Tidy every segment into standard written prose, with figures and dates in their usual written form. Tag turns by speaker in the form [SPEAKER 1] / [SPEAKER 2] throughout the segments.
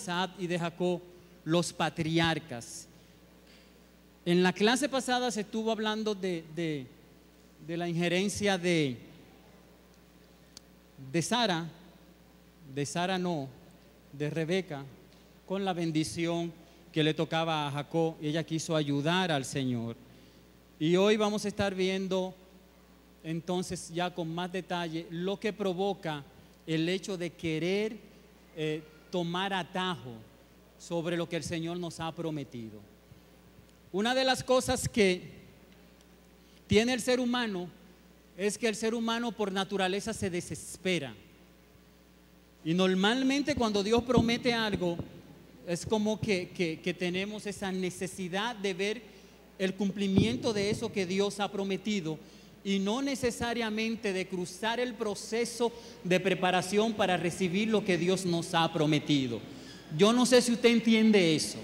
[SPEAKER 1] Isaac y de Jacob, los patriarcas. En la clase pasada se estuvo hablando de la injerencia de Sara, de Rebeca, con la bendición que le tocaba a Jacob, y ella quiso ayudar al Señor. Y hoy vamos a estar viendo entonces ya con más detalle lo que provoca el hecho de querer tomar atajo sobre lo que el Señor nos ha prometido. Una de las cosas que tiene el ser humano es que el ser humano por naturaleza se desespera. Y normalmente cuando Dios promete algo, es como que tenemos esa necesidad de ver el cumplimiento de eso que Dios ha prometido, y no necesariamente de cruzar el proceso de preparación para recibir lo que Dios nos ha prometido. Yo no sé si usted entiende eso.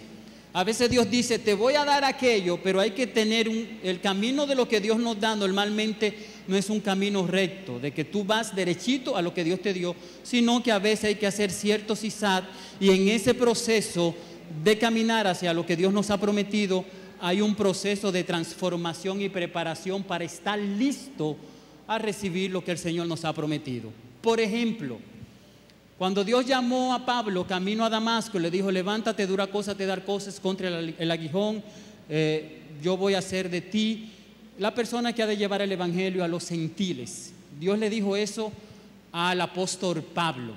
[SPEAKER 1] A veces Dios dice, te voy a dar aquello, pero hay que tener el camino de lo que Dios nos da. Normalmente no es un camino recto, de que tú vas derechito a lo que Dios te dio, sino que a veces hay que hacer ciertos zigzag, y en ese proceso de caminar hacia lo que Dios nos ha prometido, hay un proceso de transformación y preparación para estar listo a recibir lo que el Señor nos ha prometido. Por ejemplo, cuando Dios llamó a Pablo camino a Damasco, le dijo, levántate, dura cosa te dar cosas contra el aguijón, yo voy a hacer de ti la persona que ha de llevar el evangelio a los gentiles. Dios le dijo eso al apóstol Pablo.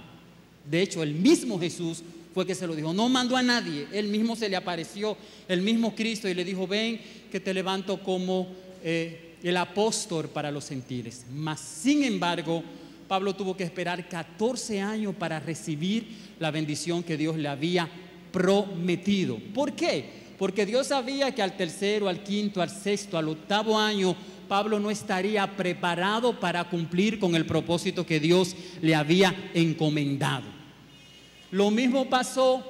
[SPEAKER 1] De hecho, el mismo Jesús fue que se lo dijo, no mandó a nadie, él mismo se le apareció, el mismo Cristo, y le dijo, ven que te levanto como el apóstol para los gentiles. Mas sin embargo, Pablo tuvo que esperar 14 años para recibir la bendición que Dios le había prometido. ¿Por qué? Porque Dios sabía que al tercero, al quinto, al sexto, al octavo año, Pablo no estaría preparado para cumplir con el propósito que Dios le había encomendado. Lo mismo pasó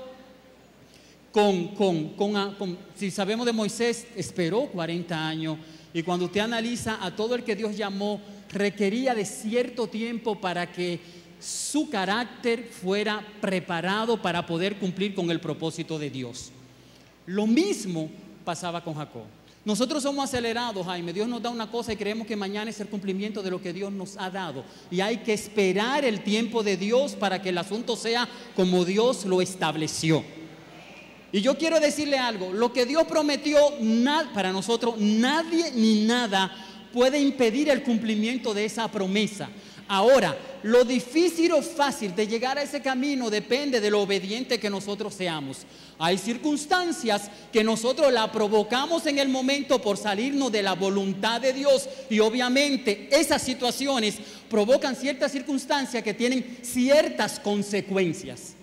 [SPEAKER 1] si sabemos de Moisés, esperó 40 años, y cuando usted analiza a todo el que Dios llamó, requería de cierto tiempo para que su carácter fuera preparado para poder cumplir con el propósito de Dios. Lo mismo pasaba con Jacob. Nosotros somos acelerados, Jaime. Dios nos da una cosa y creemos que mañana es el cumplimiento de lo que Dios nos ha dado. Y hay que esperar el tiempo de Dios para que el asunto sea como Dios lo estableció. Y yo quiero decirle algo. Lo que Dios prometió para nosotros, nadie ni nada puede impedir el cumplimiento de esa promesa. Ahora, lo difícil o fácil de llegar a ese camino depende de lo obediente que nosotros seamos. Hay circunstancias que nosotros la provocamos en el momento por salirnos de la voluntad de Dios, y obviamente esas situaciones provocan ciertas circunstancias que tienen ciertas consecuencias.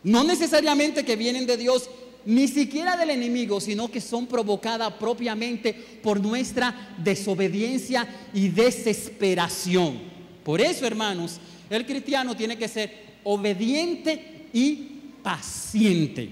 [SPEAKER 1] No necesariamente que vienen de Dios, ni siquiera del enemigo, sino que son provocadas propiamente por nuestra desobediencia y desesperación. Por eso, hermanos, el cristiano tiene que ser obediente y paciente.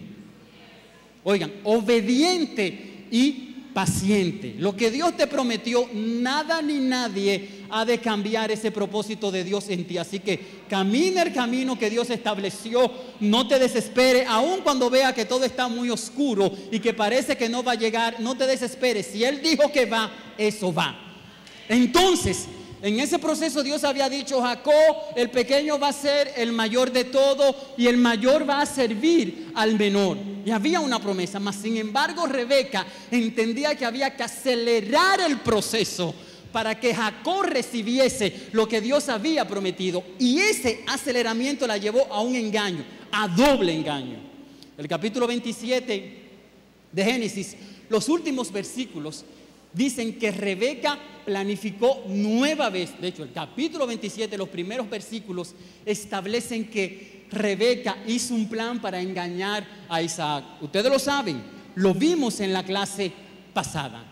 [SPEAKER 1] Oigan, obediente y paciente. Lo que Dios te prometió, nada ni nadie ha de cambiar ese propósito de Dios en ti. Así que camina el camino que Dios estableció, no te desesperes, aun cuando vea que todo está muy oscuro y que parece que no va a llegar, no te desesperes. Si Él dijo que va, eso va. Entonces, en ese proceso Dios había dicho, Jacob, el pequeño va a ser el mayor de todo y el mayor va a servir al menor. Y había una promesa, mas sin embargo Rebeca entendía que había que acelerar el proceso para que Jacob recibiese lo que Dios había prometido. Y ese aceleramiento la llevó a un engaño, a doble engaño. El capítulo 27 de Génesis, los últimos versículos, dicen que Rebeca planificó nueva vez. De hecho, el capítulo 27, los primeros versículos establecen que Rebeca hizo un plan para engañar a Isaac. Ustedes lo saben, lo vimos en la clase pasada.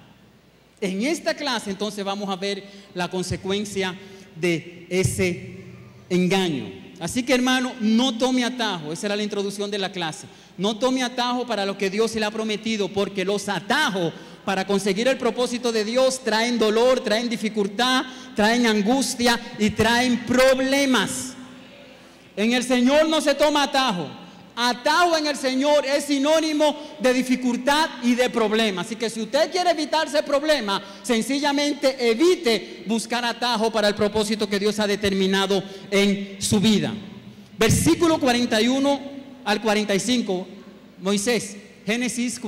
[SPEAKER 1] En esta clase entonces vamos a ver la consecuencia de ese engaño. Así que, hermano, no tome atajo. Esa era la introducción de la clase. No tome atajo para lo que Dios se le ha prometido, porque los atajos para conseguir el propósito de Dios traen dolor, traen dificultad, traen angustia y traen problemas. En el Señor no se toma atajo. Atajo en el Señor es sinónimo de dificultad y de problema. Así que si usted quiere evitarse problemas, sencillamente evite buscar atajo para el propósito que Dios ha determinado en su vida. Versículo 41 al 45, Moisés, Génesis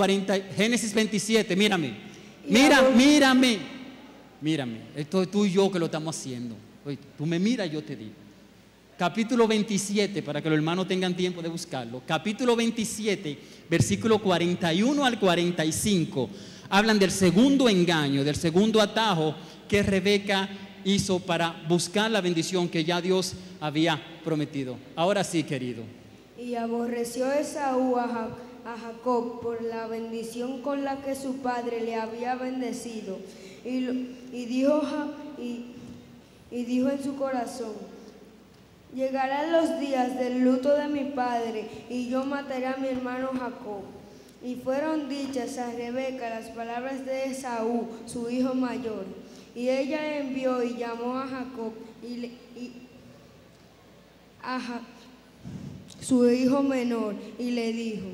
[SPEAKER 1] 27, mírame. Esto es tú y yo que lo estamos haciendo. Oye, tú me miras y yo te digo. Capítulo 27, para que los hermanos tengan tiempo de buscarlo. Capítulo 27, versículo 41 al 45. Hablan del segundo engaño, del segundo atajo que Rebeca hizo para buscar la bendición que ya Dios había prometido. Ahora sí, querido.
[SPEAKER 2] Y aborreció Esaú a Jacob por la bendición con la que su padre le había bendecido. Y dijo en su corazón: llegarán los días del luto de mi padre, y yo mataré a mi hermano Jacob. Y fueron dichas a Rebeca las palabras de Esaú, su hijo mayor. Y ella envió y llamó a Jacob su hijo menor, y le dijo: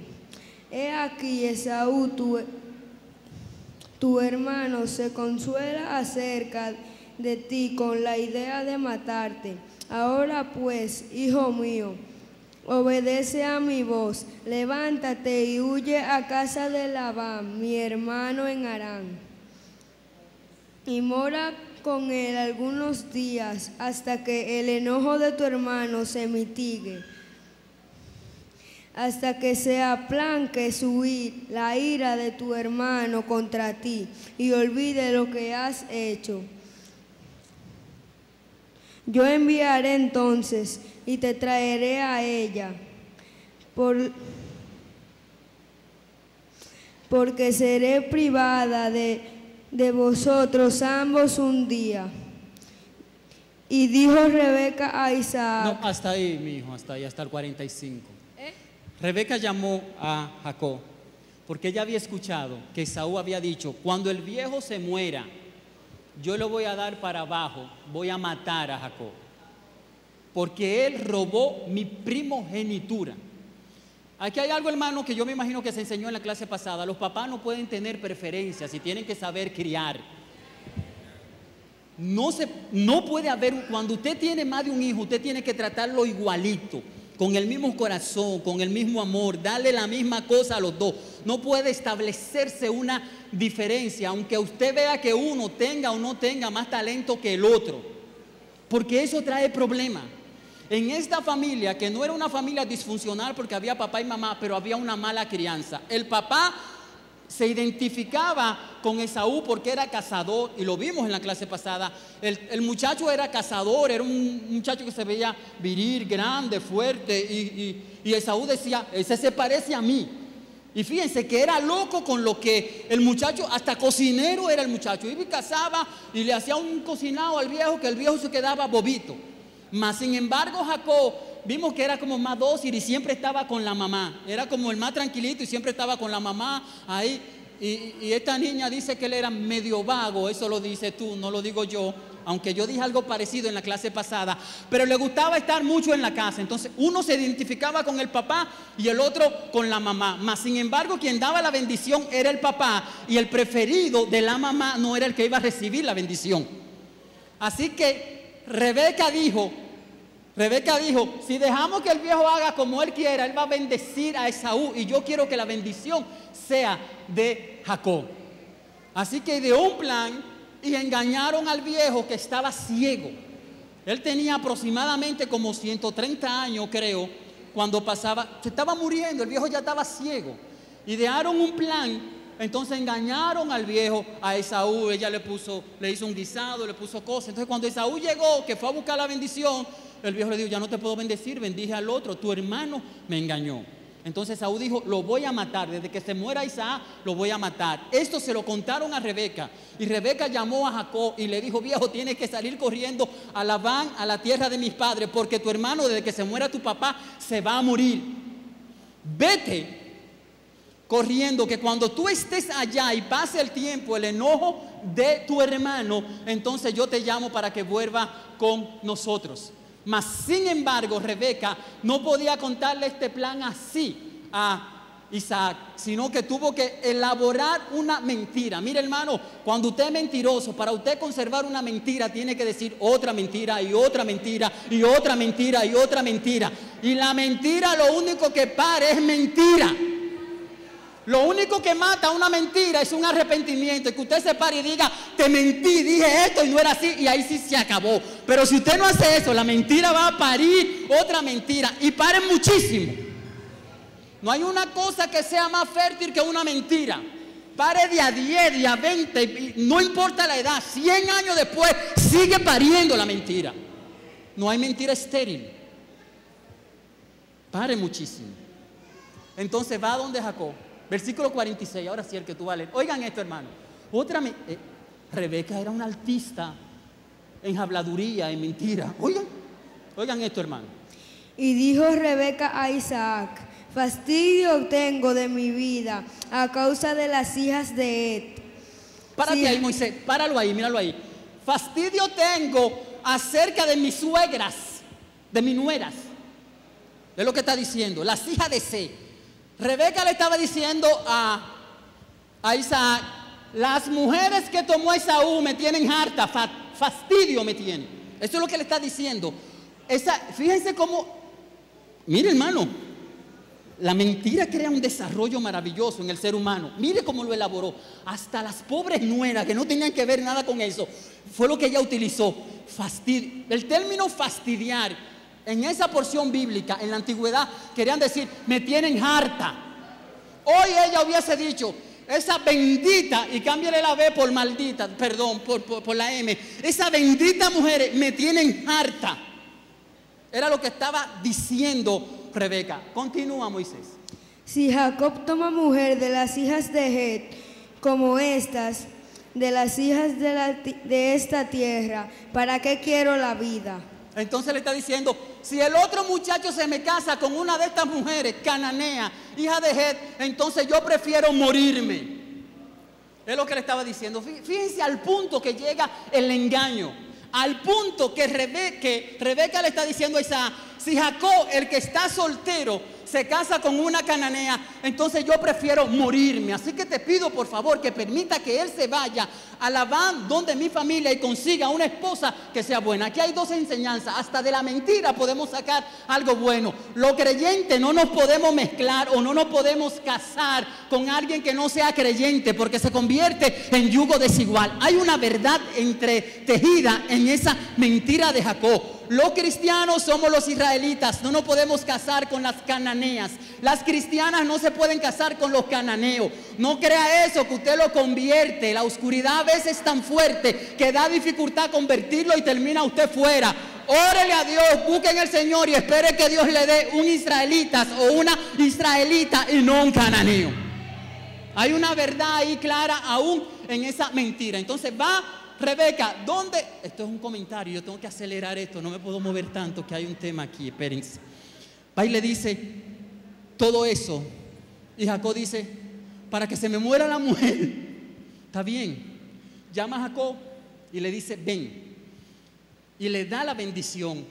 [SPEAKER 2] he aquí, Esaú, tu hermano, se consuela acerca de ti con la idea de matarte. Ahora pues, hijo mío, obedece a mi voz, levántate y huye a casa de Labán, mi hermano en Harán, y mora con él algunos días hasta que el enojo de tu hermano se mitigue, hasta que se aplanque la ira de tu hermano contra ti y olvide lo que has hecho. Yo enviaré entonces y te traeré a ella, porque seré privada de vosotros ambos un día. Y dijo Rebeca a Isaac.
[SPEAKER 1] No, hasta ahí, mi hijo, hasta ahí, hasta el 45. Rebeca llamó a Jacob porque ella había escuchado que Esaú había dicho: cuando el viejo se muera, yo lo voy a dar para abajo, voy a matar a Jacob, porque él robó mi primogenitura. Aquí hay algo, hermano, que yo me imagino que se enseñó en la clase pasada. Los papás no pueden tener preferencias y tienen que saber criar. No puede haber, cuando usted tiene más de un hijo, usted tiene que tratarlo igualito, con el mismo corazón, con el mismo amor, darle la misma cosa a los dos. No puede establecerse una diferencia, aunque usted vea que uno tenga o no tenga más talento que el otro, porque eso trae problemas. En esta familia, que no era una familia disfuncional porque había papá y mamá, pero había una mala crianza. El papá se identificaba con Esaú porque era cazador, y lo vimos en la clase pasada. El muchacho era cazador, era un muchacho que se veía viril, grande, fuerte, y Esaú decía: ese se parece a mí. Y fíjense que era loco con lo que el muchacho, hasta cocinero era el muchacho. Iba y cazaba y le hacía un cocinado al viejo, que el viejo se quedaba bobito. Mas sin embargo, Jacob, vimos que era como más dócil y siempre estaba con la mamá. Era como el más tranquilito y siempre estaba con la mamá ahí. Y esta niña dice que él era medio vago. Eso lo dices tú, no lo digo yo, aunque yo dije algo parecido en la clase pasada. Pero le gustaba estar mucho en la casa. Entonces uno se identificaba con el papá y el otro con la mamá. Mas sin embargo, quien daba la bendición era el papá, y el preferido de la mamá no era el que iba a recibir la bendición. Así que Rebeca dijo: si dejamos que el viejo haga como él quiera, él va a bendecir a Esaú, y yo quiero que la bendición sea de Jacob. Así que ideó un plan y engañaron al viejo, que estaba ciego. Él tenía aproximadamente como 130 años, creo, cuando pasaba, se estaba muriendo, el viejo ya estaba ciego. Idearon un plan. Entonces engañaron al viejo, a Esaú. Ella le hizo un guisado, le puso cosas. Entonces cuando Esaú llegó, que fue a buscar la bendición, el viejo le dijo: ya no te puedo bendecir, bendije al otro, tu hermano me engañó. Entonces Esaú dijo: lo voy a matar, desde que se muera Isaac lo voy a matar. Esto se lo contaron a Rebeca, y Rebeca llamó a Jacob y le dijo: viejo, tienes que salir corriendo a Labán, a la tierra de mis padres, porque tu hermano, desde que se muera tu papá, se va a morir. Vete corriendo, que cuando tú estés allá y pase el tiempo, el enojo de tu hermano, entonces yo te llamo para que vuelva con nosotros. Mas sin embargo, Rebeca no podía contarle este plan así a Isaac, sino que tuvo que elaborar una mentira. Mire, hermano, cuando usted es mentiroso, para usted conservar una mentira tiene que decir otra mentira y otra mentira y otra mentira y otra mentira. Y la mentira lo único que para es mentira. Lo único que mata una mentira es un arrepentimiento, y que usted se pare y diga, te mentí, dije esto y no era así, y ahí sí se acabó. Pero si usted no hace eso, la mentira va a parir otra mentira, y paren muchísimo. No hay una cosa que sea más fértil que una mentira. Pare de a 10, de a 20, no importa la edad, 100 años después sigue pariendo la mentira. No hay mentira estéril. Pare muchísimo. Entonces va a donde Jacob. Versículo 46, ahora sí el que tú vas a leer. Oigan esto, hermano. Rebeca era una artista en habladuría, en mentira. Oigan esto, hermano.
[SPEAKER 2] Y dijo Rebeca a Isaac, fastidio tengo de mi vida a causa de las hijas de Het.
[SPEAKER 1] Párate sí. Ahí, Moisés, páralo ahí, míralo ahí. Fastidio tengo acerca de mis suegras, de mis nueras. Es lo que está diciendo, las hijas de Het. Rebeca le estaba diciendo a Isaac, las mujeres que tomó Esaú me tienen harta, fastidio me tienen. Eso es lo que le está diciendo. Fíjense cómo, mire, hermano, la mentira crea un desarrollo maravilloso en el ser humano. Mire cómo lo elaboró. Hasta las pobres nueras que no tenían que ver nada con eso, fue lo que ella utilizó. Fastidio. El término fastidiar en esa porción bíblica, en la antigüedad, querían decir, me tienen harta. Hoy ella hubiese dicho, esa bendita, y cámbiale la B por maldita, perdón, por la M. Esa bendita mujer me tienen harta. Era lo que estaba diciendo Rebeca. Continúa, Moisés.
[SPEAKER 2] Si Jacob toma mujer de las hijas de Het, como estas, de las hijas de esta tierra, ¿para qué quiero la vida?
[SPEAKER 1] Entonces le está diciendo, si el otro muchacho se me casa con una de estas mujeres, cananea, hija de Het, entonces yo prefiero morirme. Es lo que le estaba diciendo. Fíjense al punto que llega el engaño. Al punto que Rebeca le está diciendo a Isaac, si Jacob, el que está soltero, se casa con una cananea, entonces yo prefiero morirme. Así que te pido por favor que permita que él se vaya a Labán, donde mi familia, y consiga una esposa que sea buena. Aquí hay dos enseñanzas. Hasta de la mentira podemos sacar algo bueno. Los creyentes no nos podemos mezclar o no nos podemos casar con alguien que no sea creyente, porque se convierte en yugo desigual. Hay una verdad entretejida en esa mentira de Jacob. Los cristianos somos los israelitas, no nos podemos casar con las cananeas. Las cristianas no se pueden casar con los cananeos. No crea eso, que usted lo convierte. La oscuridad a veces es tan fuerte que da dificultad convertirlo y termina usted fuera. Órele a Dios, busquen al Señor y espere que Dios le dé un israelita o una israelita y no un cananeo. Hay una verdad ahí clara aún en esa mentira. Entonces va Rebeca, ¿dónde? Esto es un comentario, yo tengo que acelerar esto, no me puedo mover tanto, que hay un tema aquí, espérense. Va y le dice todo eso, y Jacob dice, para que se me muera la mujer. Está bien. Llama a Jacob y le dice, ven. Y le da la bendición,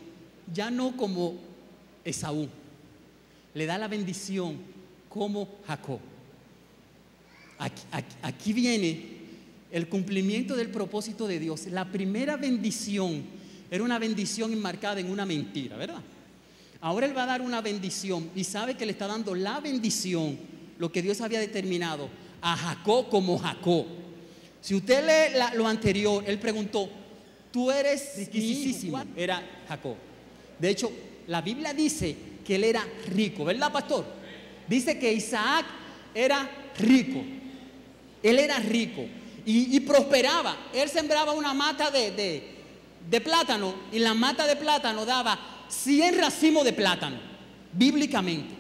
[SPEAKER 1] ya no como Esaú, le da la bendición como Jacob. Aquí viene el cumplimiento del propósito de Dios. La primera bendición era una bendición enmarcada en una mentira, ¿verdad? Ahora Él va a dar una bendición y sabe que le está dando la bendición, lo que Dios había determinado, a Jacob como Jacob. Si usted lee lo anterior, Él preguntó, tú eres riquísimo. Era Jacob. De hecho, la Biblia dice que él era rico, ¿verdad, pastor? Dice que Isaac era rico. Él era rico. Y prosperaba. Él sembraba una mata de plátano, y la mata de plátano daba 100 racimos de plátano, bíblicamente.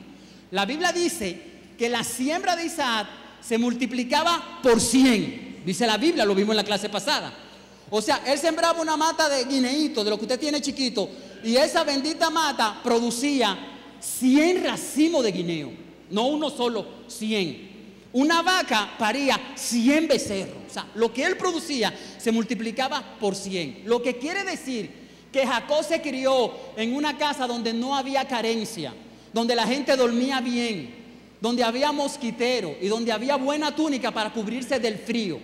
[SPEAKER 1] La Biblia dice que la siembra de Isaac se multiplicaba por 100. Dice la Biblia, lo vimos en la clase pasada. O sea, él sembraba una mata de guineíto, de lo que usted tiene chiquito, y esa bendita mata producía 100 racimos de guineo. No uno solo, 100. Una vaca paría 100 becerros. O sea, lo que él producía se multiplicaba por 100. Lo que quiere decir que Jacob se crió en una casa donde no había carencia, donde la gente dormía bien, donde había mosquitero y donde había buena túnica para cubrirse del frío.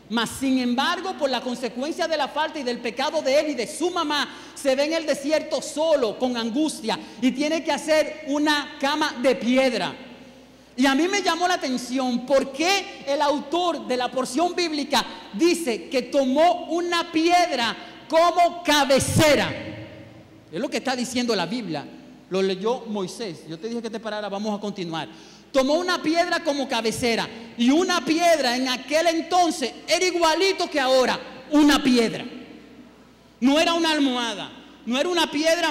[SPEAKER 1] Mas sin embargo, por la consecuencia de la falta y del pecado de él y de su mamá, se ve en el desierto solo, con angustia, y tiene que hacer una cama de piedra. Y a mí me llamó la atención por qué el autor de la porción bíblica dice que tomó una piedra como cabecera. Es lo que está diciendo la Biblia. Lo leyó Moisés. Yo te dije que te parara, vamos a continuar. Tomó una piedra como cabecera. Y una piedra en aquel entonces era igualito que ahora. Una piedra. No era una almohada. No era una piedra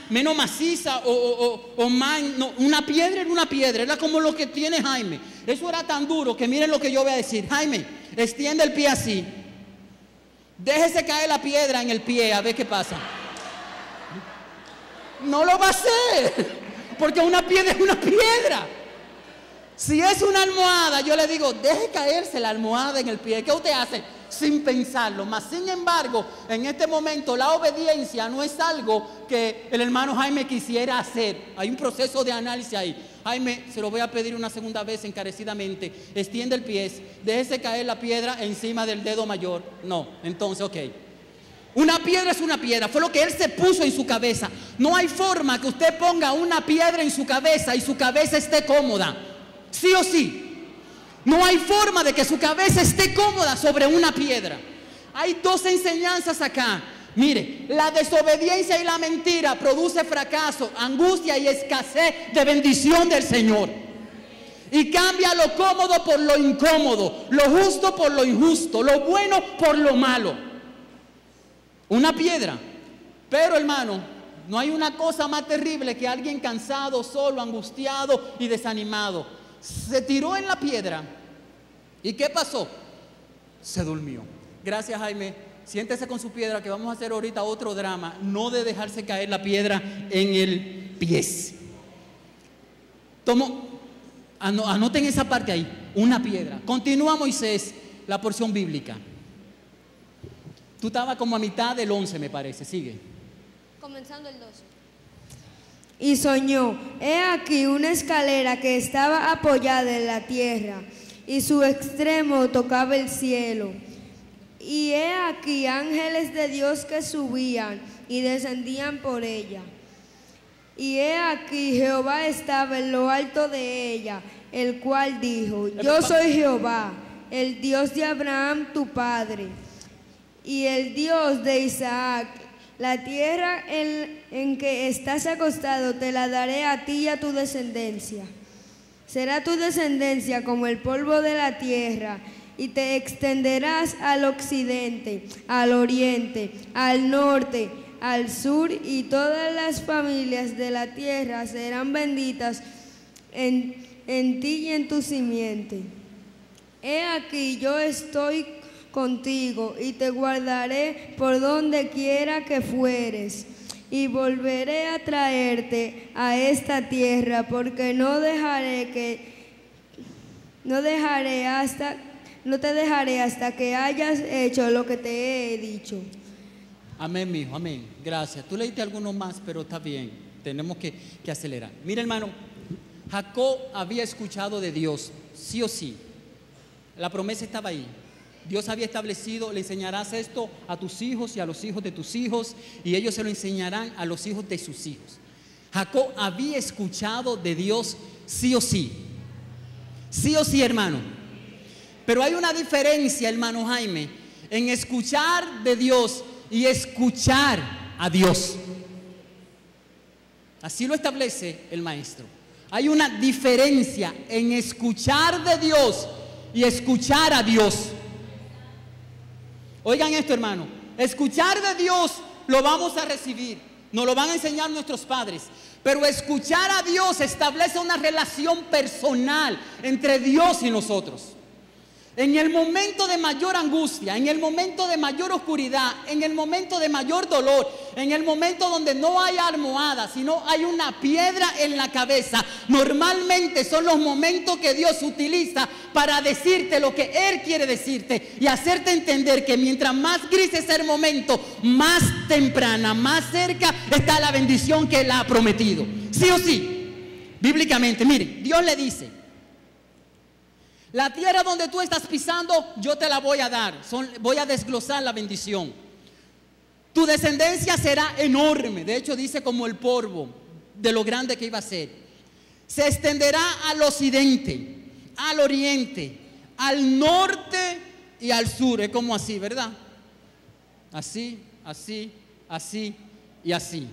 [SPEAKER 1] menos maciza o más. No, una piedra era una piedra. Era como lo que tiene Jaime. Eso era tan duro que miren lo que yo voy a decir. Jaime, extiende el pie así. Déjese caer la piedra en el pie a ver qué pasa. No lo va a hacer. Porque una piedra es una piedra. Si es una almohada, yo le digo, deje caerse la almohada en el pie. ¿Qué usted hace? Sin pensarlo. Mas sin embargo, en este momento la obediencia no es algo que el hermano Jaime quisiera hacer. Hay un proceso de análisis ahí. Jaime, se lo voy a pedir una segunda vez encarecidamente. Extiende el pie, déjese caer la piedra encima del dedo mayor. No, entonces, ok. Una piedra es una piedra, fue lo que él se puso en su cabeza. No hay forma que usted ponga una piedra en su cabeza y su cabeza esté cómoda. Sí o sí. No hay forma de que su cabeza esté cómoda sobre una piedra. Hay dos enseñanzas acá. Mire, la desobediencia y la mentira produce fracaso, angustia y escasez de bendición del Señor. Y cambia lo cómodo por lo incómodo, lo justo por lo injusto, lo bueno por lo malo. Una piedra. Pero hermano, no hay una cosa más terrible que alguien cansado, solo, angustiado y desanimado. Se tiró en la piedra. ¿Y qué pasó? Se durmió. Gracias, Jaime. Siéntese con su piedra, que vamos a hacer ahorita otro drama. No de dejarse caer la piedra en el pie. Anoten esa parte ahí. Una piedra. Continúa Moisés, la porción bíblica. Tú estabas como a mitad del 11, me parece. Sigue.
[SPEAKER 2] Comenzando el 12. Y soñó, he aquí una escalera que estaba apoyada en la tierra, y su extremo tocaba el cielo. Y he aquí ángeles de Dios que subían y descendían por ella. Y he aquí Jehová estaba en lo alto de ella, el cual dijo, yo soy Jehová, el Dios de Abraham tu padre, y el Dios de Isaac. La tierra en que estás acostado te la daré a ti y a tu descendencia. Será tu descendencia como el polvo de la tierra, y te extenderás al occidente, al oriente, al norte, al sur, y todas las familias de la tierra serán benditas en ti y en tu simiente. He aquí yo estoy contigo y te guardaré por donde quiera que fueres, y volveré a traerte a esta tierra, porque no te dejaré hasta que hayas hecho lo que te he dicho.
[SPEAKER 1] Amén, mi hijo, amén. Gracias. Tú leíste algunos más, pero está bien. Tenemos que acelerar. Mira, hermano, Jacob había escuchado de Dios, sí o sí. La promesa estaba ahí. Dios había establecido, le enseñarás esto a tus hijos y a los hijos de tus hijos, y ellos se lo enseñarán a los hijos de sus hijos. Jacob había escuchado de Dios sí o sí. Sí o sí, hermano. Pero hay una diferencia, hermano Jaime, en escuchar de Dios y escuchar a Dios. Así lo establece el maestro. Hay una diferencia en escuchar de Dios y escuchar a Dios. Oigan esto, hermano, escuchar de Dios lo vamos a recibir, nos lo van a enseñar nuestros padres, pero escuchar a Dios establece una relación personal entre Dios y nosotros. En el momento de mayor angustia, en el momento de mayor oscuridad, en el momento de mayor dolor, en el momento donde no hay almohada, sino hay una piedra en la cabeza, normalmente son los momentos que Dios utiliza para decirte lo que Él quiere decirte y hacerte entender que mientras más gris es el momento, más temprana, más cerca está la bendición que Él ha prometido. Sí o sí, bíblicamente, miren, Dios le dice: la tierra donde tú estás pisando, yo te la voy a dar. Voy a desglosar la bendición. Tu descendencia será enorme. De hecho, dice como el polvo de lo grande que iba a ser. Se extenderá al occidente, al oriente, al norte y al sur. Es como así, ¿verdad? Así, así, así y así.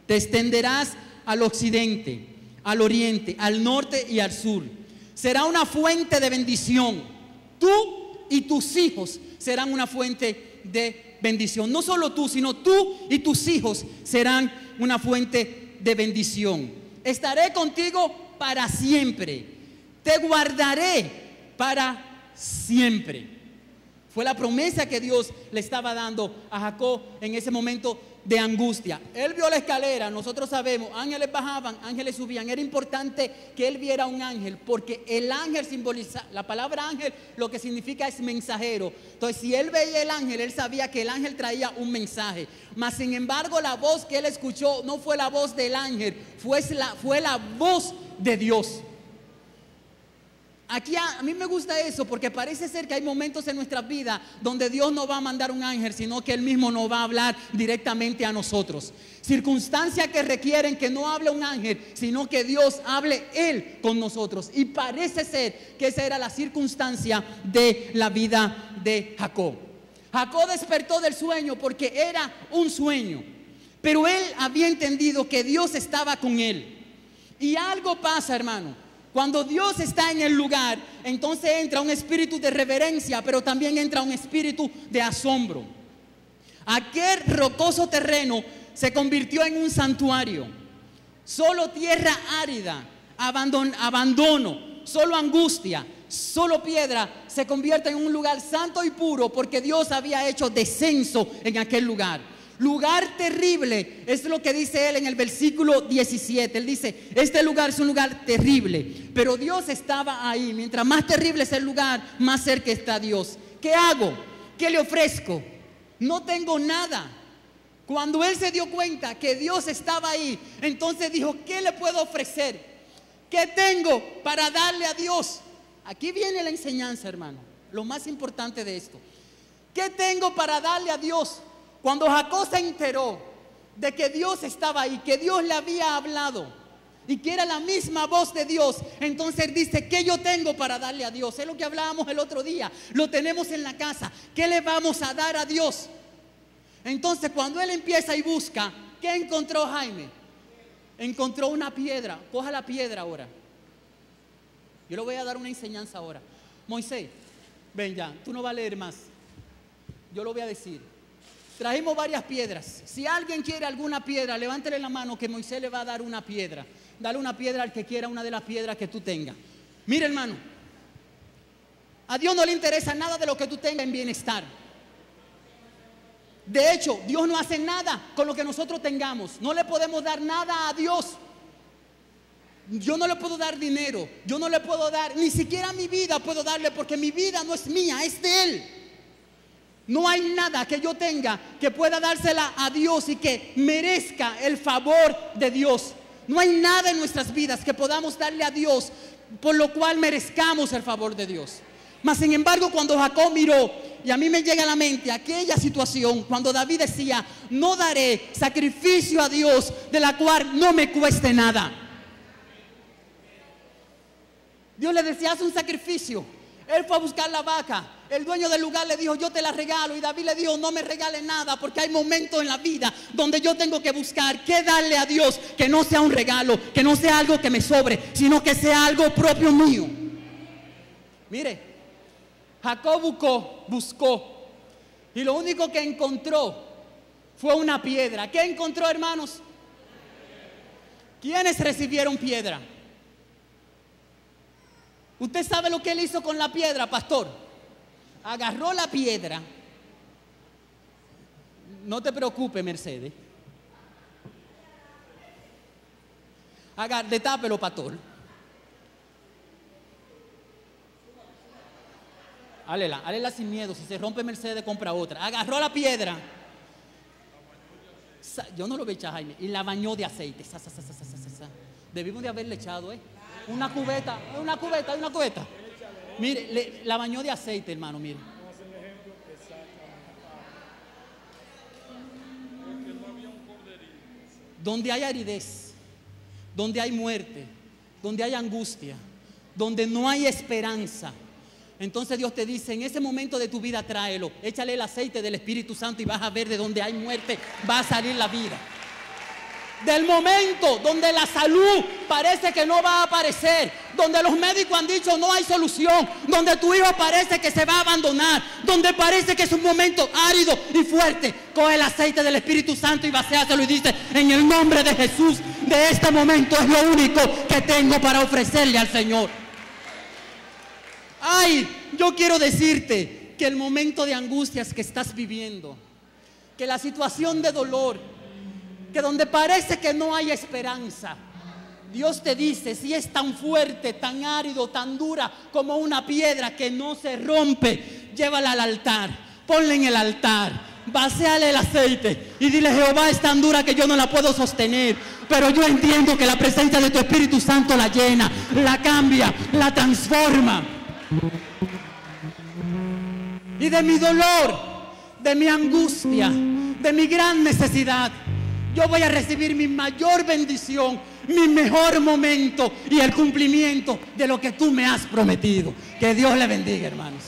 [SPEAKER 1] Te extenderás al occidente, al oriente, al norte y al sur. Será una fuente de bendición. Tú y tus hijos serán una fuente de bendición. No solo tú, sino tú y tus hijos serán una fuente de bendición. Estaré contigo para siempre. Te guardaré para siempre. Fue la promesa que Dios le estaba dando a Jacob en ese momento de angustia. Él vio la escalera, nosotros sabemos, ángeles bajaban, ángeles subían. Era importante que él viera un ángel, porque el ángel simboliza, la palabra ángel lo que significa es mensajero. Entonces, si él veía el ángel, él sabía que el ángel traía un mensaje. Mas sin embargo, la voz que él escuchó no fue la voz del ángel, fue la voz de Dios. Aquí a mí me gusta eso, porque parece ser que hay momentos en nuestras vidas donde Dios no va a mandar un ángel, sino que Él mismo nos va a hablar directamente a nosotros. Circunstancias que requieren que no hable un ángel, sino que Dios hable Él con nosotros. Y parece ser que esa era la circunstancia de la vida de Jacob. Jacob despertó del sueño porque era un sueño, pero él había entendido que Dios estaba con él. Y algo pasa, hermano. Cuando Dios está en el lugar, entonces entra un espíritu de reverencia, pero también entra un espíritu de asombro. Aquel rocoso terreno se convirtió en un santuario. Solo tierra árida, abandono, solo angustia, solo piedra se convierte en un lugar santo y puro, porque Dios había hecho descenso en aquel lugar. Lugar terrible, es lo que dice él en el versículo 17. Él dice: este lugar es un lugar terrible, pero Dios estaba ahí. Mientras más terrible es el lugar, más cerca está Dios. ¿Qué hago? ¿Qué le ofrezco? No tengo nada. Cuando él se dio cuenta que Dios estaba ahí, entonces dijo: ¿qué le puedo ofrecer? ¿Qué tengo para darle a Dios? Aquí viene la enseñanza, hermano, lo más importante de esto. ¿Qué tengo para darle a Dios? Cuando Jacob se enteró de que Dios estaba ahí, que Dios le había hablado y que era la misma voz de Dios, entonces él dice: ¿qué yo tengo para darle a Dios? Es lo que hablábamos el otro día, lo tenemos en la casa. ¿Qué le vamos a dar a Dios? Entonces cuando él empieza y busca, ¿qué encontró Jaime? Encontró una piedra. Coja la piedra ahora. Yo le voy a dar una enseñanza ahora. Moisés, ven ya, tú no vas a leer más, yo lo voy a decir. Trajimos varias piedras. Si alguien quiere alguna piedra, levántele la mano, que Moisés le va a dar una piedra. Dale una piedra al que quiera una de las piedras que tú tengas. Mira, hermano, a Dios no le interesa nada de lo que tú tengas en bienestar. De hecho, Dios no hace nada con lo que nosotros tengamos. No le podemos dar nada a Dios. Yo no le puedo dar dinero, yo no le puedo dar, ni siquiera mi vida puedo darle, porque mi vida no es mía, es de Él. No hay nada que yo tenga que pueda dársela a Dios y que merezca el favor de Dios. No hay nada en nuestras vidas que podamos darle a Dios por lo cual merezcamos el favor de Dios. Mas sin embargo, cuando Jacob miró, y a mí me llega a la mente aquella situación cuando David decía: no daré sacrificio a Dios de la cual no me cueste nada. Dios le decía: haz un sacrificio. Él fue a buscar la vaca. El dueño del lugar le dijo: yo te la regalo. Y David le dijo: no me regale nada, porque hay momentos en la vida donde yo tengo que buscar qué darle a Dios, que no sea un regalo, que no sea algo que me sobre, sino que sea algo propio mío. Mire, Jacob buscó, y lo único que encontró fue una piedra. ¿Qué encontró, hermanos? ¿Quiénes recibieron piedra? ¿Usted sabe lo que él hizo con la piedra, pastor? agarró la piedra. No te preocupes, Mercedes. Detápelo, pastor. Hálela sin miedo. Si se rompe Mercedes, compra otra. Agarró la piedra. Yo no lo voy a echar, Jaime. Y la bañó de aceite. Debimos de haberle echado, una cubeta. Mire, la bañó de aceite, hermano, mire. Donde hay aridez, donde hay muerte, donde hay angustia, donde no hay esperanza, entonces Dios te dice, en ese momento de tu vida tráelo, échale el aceite del Espíritu Santo y vas a ver de donde hay muerte, va a salir la vida. Del momento donde la salud parece que no va a aparecer, donde los médicos han dicho no hay solución, donde tu hijo parece que se va a abandonar, donde parece que es un momento árido y fuerte, coge el aceite del Espíritu Santo y vacíaselo y dice, en el nombre de Jesús, de este momento es lo único que tengo para ofrecerle al Señor. Ay, yo quiero decirte que el momento de angustias que estás viviendo, que la situación de dolor, que donde parece que no hay esperanza, Dios te dice, si es tan fuerte, tan árido, tan dura como una piedra que no se rompe, llévala al altar, ponla en el altar, vacíale el aceite y dile, Jehová, es tan dura que yo no la puedo sostener, pero yo entiendo que la presencia de tu Espíritu Santo la llena, la cambia, la transforma. Y de mi dolor, de mi angustia, de mi gran necesidad, yo voy a recibir mi mayor bendición, mi mejor momento y el cumplimiento de lo que tú me has prometido. Que Dios le bendiga, hermanos.